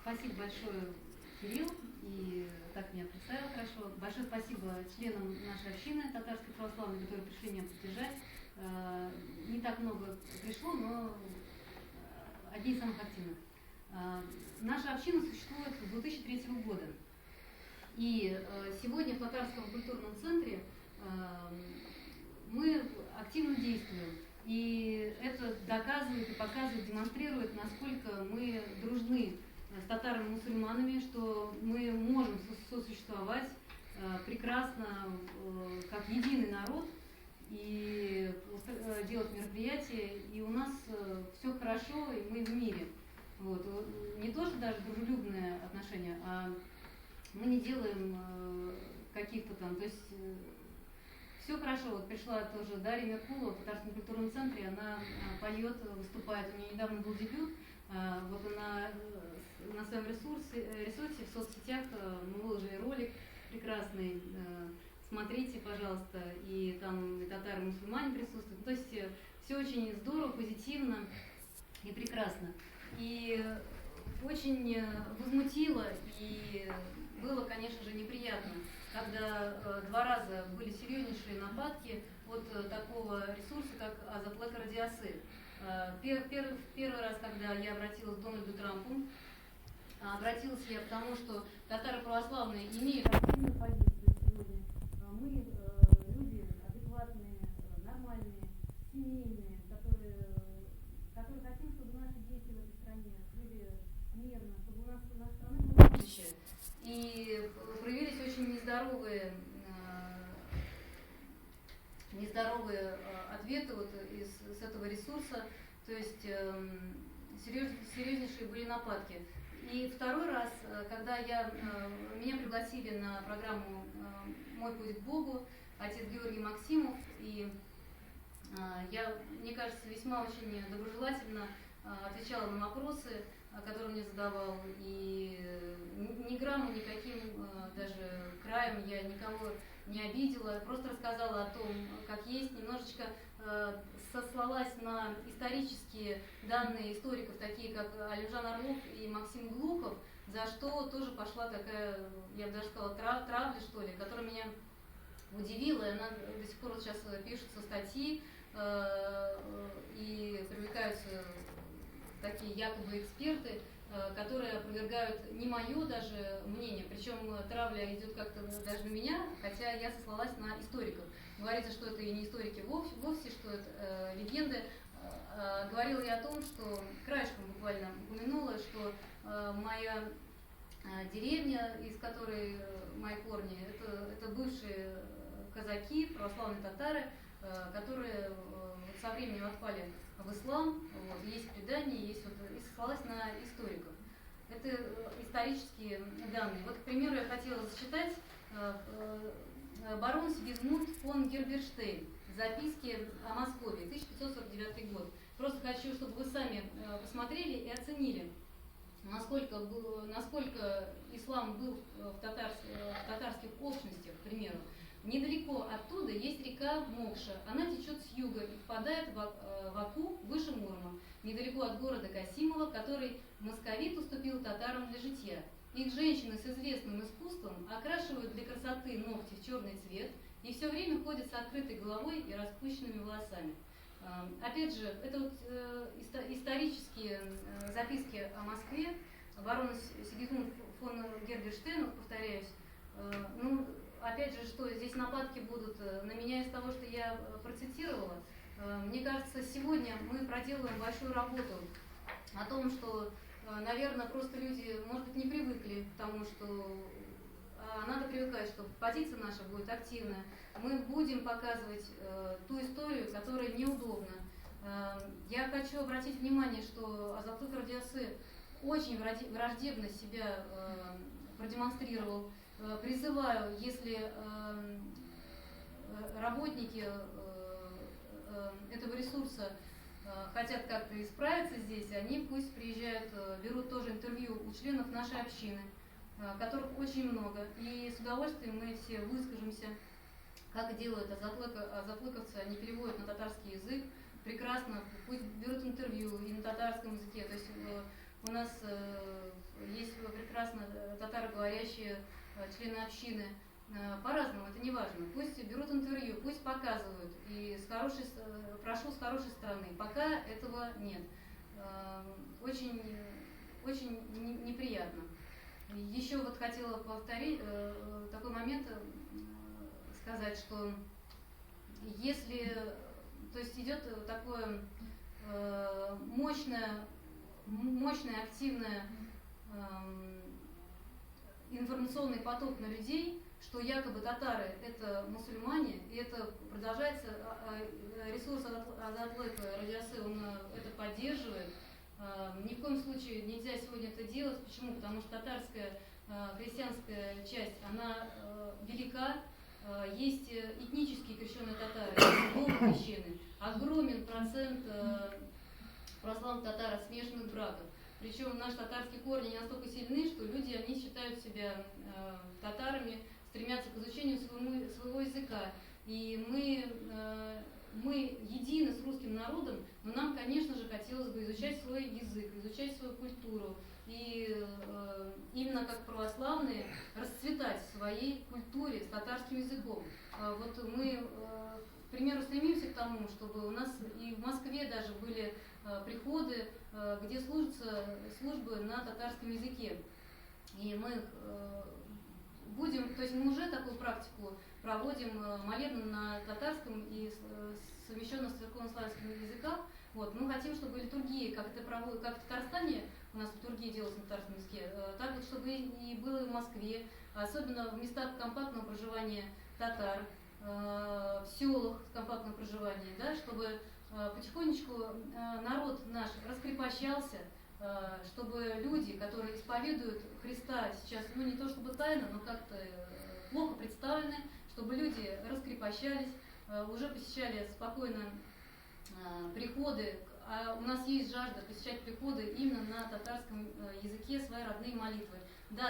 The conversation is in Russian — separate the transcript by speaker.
Speaker 1: Спасибо большое, Кирилл, и так меня представил хорошо. Большое спасибо членам нашей общины татарской православной, которые пришли меня поддержать. Не так много пришло, но одни из самых активных. Наша община существует с 2003 года. И сегодня в Татарском культурном центре мы активно действуем. И это доказывает и показывает, демонстрирует, насколько мы дружны с татарами-мусульманами, что мы можем сосуществовать прекрасно как единый народ и делать мероприятия, и у нас все хорошо, и мы в мире. Вот. Не то, что даже дружелюбные отношения, а мы не делаем каких-то там, то есть все хорошо. Вот пришла тоже Дарья Меркулова в Татарском культурном центре, она поет, выступает, у нее недавно был дебют, вот она на своем ресурсе в соцсетях мы выложили ролик прекрасный, смотрите, пожалуйста, и там и татары, и мусульмане присутствуют, то есть все очень здорово, позитивно и прекрасно. И очень возмутило и было, конечно же, неприятно, когда 2 раза были серьезнейшие нападки от такого ресурса, как Азатлык Радиасы. Первый раз, когда я обратилась к Дональду Трампу, обратилась я потому, что татары православные имеют активную позицию сегодня. Мы люди адекватные, нормальные, семейные, которые хотим, чтобы наши дети в этой стране жили мирно, чтобы у нас наша страна была будущее. И проявились очень нездоровые ответы вот с этого ресурса, то есть серьезнейшие были нападки. И второй раз, когда меня пригласили на программу «Мой путь к Богу», отец Георгий Максимов, и я, мне кажется, весьма очень доброжелательно отвечала на вопросы, которые мне задавал, и ни грамма никаким даже краем я никого не обидела, просто рассказала о том, как есть, немножечко сослалась на исторические данные историков, такие как Алимжан Орлов и Максим Глухов, за что тоже пошла такая, я бы даже сказала, травля, что ли, которая меня удивила, и она до сих пор вот сейчас пишутся статьи, и привлекаются такие якобы эксперты, которые опровергают не мое даже мнение, причем травля идет как-то даже на меня, хотя я сослалась на историков. Говорится, что это и не историки вовсе, что это легенды. Говорила я о том, что краешком буквально упомянула, что моя деревня, из которой мои корни, это бывшие казаки, православные татары, которые со временем отпали в ислам, вот, есть предания, есть и сослалась на историков. Это исторические данные. Вот, к примеру, я хотела зачитать барон Сигизмунд фон Герберштейн, записки о Москве, 1549 год. Просто хочу, чтобы вы сами посмотрели и оценили, насколько ислам был в татарских общностях, к примеру. Недалеко оттуда есть река Мокша. Она течет с юга и впадает в Аку выше Мурома, недалеко от города Касимова, который московит уступил татарам для житья. Их женщины с известным искусством окрашивают для красоты ногти в черный цвет и все время ходят с открытой головой и распущенными волосами. Опять же, это вот исторические записки о Москве барона Сигизмунда фон Герберштейна, повторяюсь. Опять же, что здесь нападки будут на меня из того, что я процитировала. Мне кажется, сегодня мы проделываем большую работу о том, что, наверное, просто люди, может быть, не привыкли к тому, что надо привыкать, что позиция наша будет активная. Мы будем показывать ту историю, которая неудобна. Я хочу обратить внимание, что Азатлык Радиасы очень враждебно себя продемонстрировал. Призываю, если работники этого ресурса хотят как-то исправиться здесь, они пусть приезжают, берут тоже интервью у членов нашей общины, которых очень много. И с удовольствием мы все выскажемся, как делают азатлыковцы, они переводят на татарский язык прекрасно, пусть берут интервью и на татарском языке. То есть У нас есть прекрасно татароговорящие члены общины. По-разному, это не важно. Пусть берут интервью, пусть показывают. И прошу с хорошей стороны. Пока этого нет. Очень, очень неприятно. Еще вот хотела повторить такой момент, сказать, что если, то есть идет такое мощное, активное информационный поток на людей, что якобы татары это мусульмане, и это продолжается, ресурс Азатлык Радиосы, он это поддерживает. Ни в коем случае нельзя сегодня это делать. Почему? Потому что татарская христианская часть, она велика. Есть этнические крещеные татары, новокрещеные. Огромен процент православных татар от смешанных браков. Причем наши татарские корни настолько сильны, что люди, они считают себя татарами, стремятся к изучению своего языка. И мы едины с русским народом, но нам, конечно же, хотелось бы изучать свой язык, изучать свою культуру. И именно как православные расцветать в своей культуре с татарским языком. Вот мы, к примеру, стремимся к тому, чтобы у нас и в Москве даже были приходы, где служатся службы на татарском языке. И мы будем, то есть мы уже такую практику проводим, молебны на татарском и совмещенно с церковно-славянским языках. Вот. Мы хотим, чтобы литургии, как это проводят, как в Татарстане у нас литургии делаются на татарском языке, так вот, чтобы и было и в Москве, особенно в местах компактного проживания татар, в селах компактного проживания, да, чтобы потихонечку народ наш раскрепощался, чтобы люди, которые исповедуют Христа сейчас, ну не то чтобы тайно, но как-то плохо представлены, чтобы люди раскрепощались, уже посещали спокойно приходы, а у нас есть жажда посещать приходы именно на татарском языке, свои родные молитвы. Да,